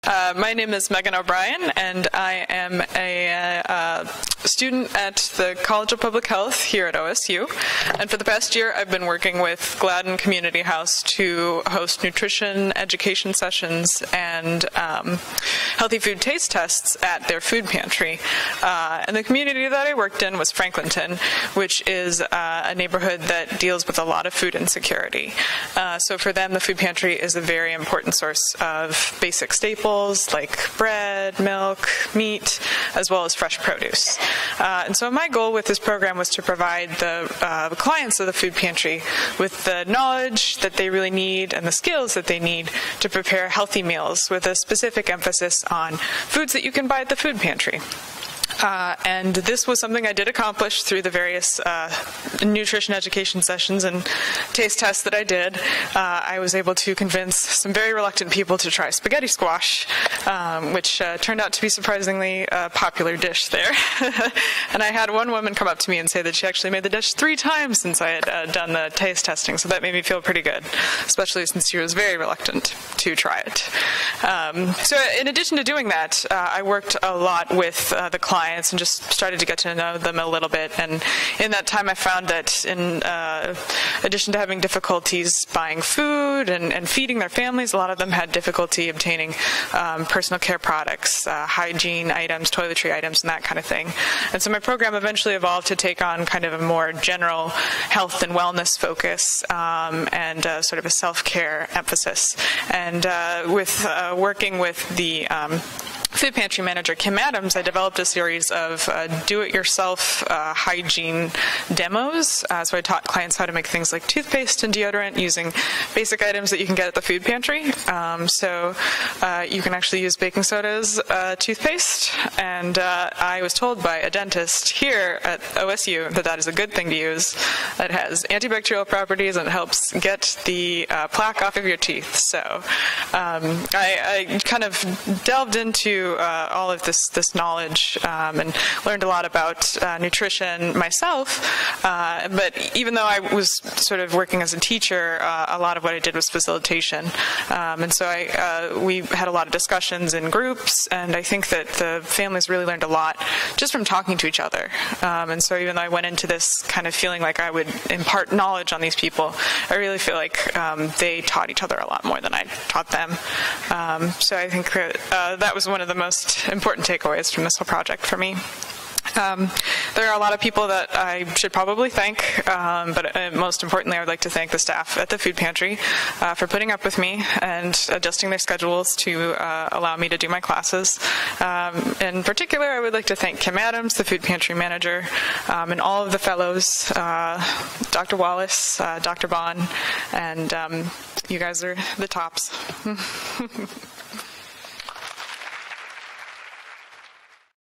My name is Meghan O'Brien, and I am a student at the College of Public Health here at OSU. And for the past year, I've been working with Gladden Community House to host nutrition education sessions and healthy food taste tests at their food pantry. And the community that I worked in was Franklinton, which is a neighborhood that deals with a lot of food insecurity. So for them, the food pantry is a very important source of basic staples like bread, milk, meat, as well as fresh produce. And so my goal with this program was to provide the clients of the food pantry with the knowledge that they really need and the skills that they need to prepare healthy meals with a specific emphasis on foods that you can buy at the food pantry. And this was something I did accomplish through the various nutrition education sessions and taste tests that I did. I was able to convince some very reluctant people to try spaghetti squash, which turned out to be surprisingly a popular dish there. And I had one woman come up to me and say that she actually made the dish 3 times since I had done the taste testing, so that made me feel pretty good, especially since she was very reluctant to try it. So in addition to doing that, I worked a lot with the clients and just started to get to know them a little bit. And in that time, I found that in addition to having difficulties buying food and feeding their families, a lot of them had difficulty obtaining personal care products, hygiene items, toiletry items, and that kind of thing. And so my program eventually evolved to take on kind of a more general health and wellness focus and sort of a self-care emphasis. And with working with the food pantry manager, Kim Adams, I developed a series of do-it-yourself hygiene demos. So I taught clients how to make things like toothpaste and deodorant using basic items that you can get at the food pantry. So you can actually use baking soda as toothpaste. And I was told by a dentist here at OSU that that is a good thing to use. It has antibacterial properties and it helps get the plaque off of your teeth. So I kind of delved into all of this knowledge and learned a lot about nutrition myself. But even though I was sort of working as a teacher, a lot of what I did was facilitation. And so we had a lot of discussions in groups, and I think that the families really learned a lot just from talking to each other. And so even though I went into this kind of feeling like I would impart knowledge on these people, I really feel like they taught each other a lot more than I taught them. So I think that was one of the most important takeaways from this whole project for me. There are a lot of people that I should probably thank, but most importantly, I would like to thank the staff at the food pantry for putting up with me and adjusting their schedules to allow me to do my classes. In particular, I would like to thank Kim Adams, the food pantry manager, and all of the fellows, Dr. Wallace, Dr. Bond, and you guys are the tops.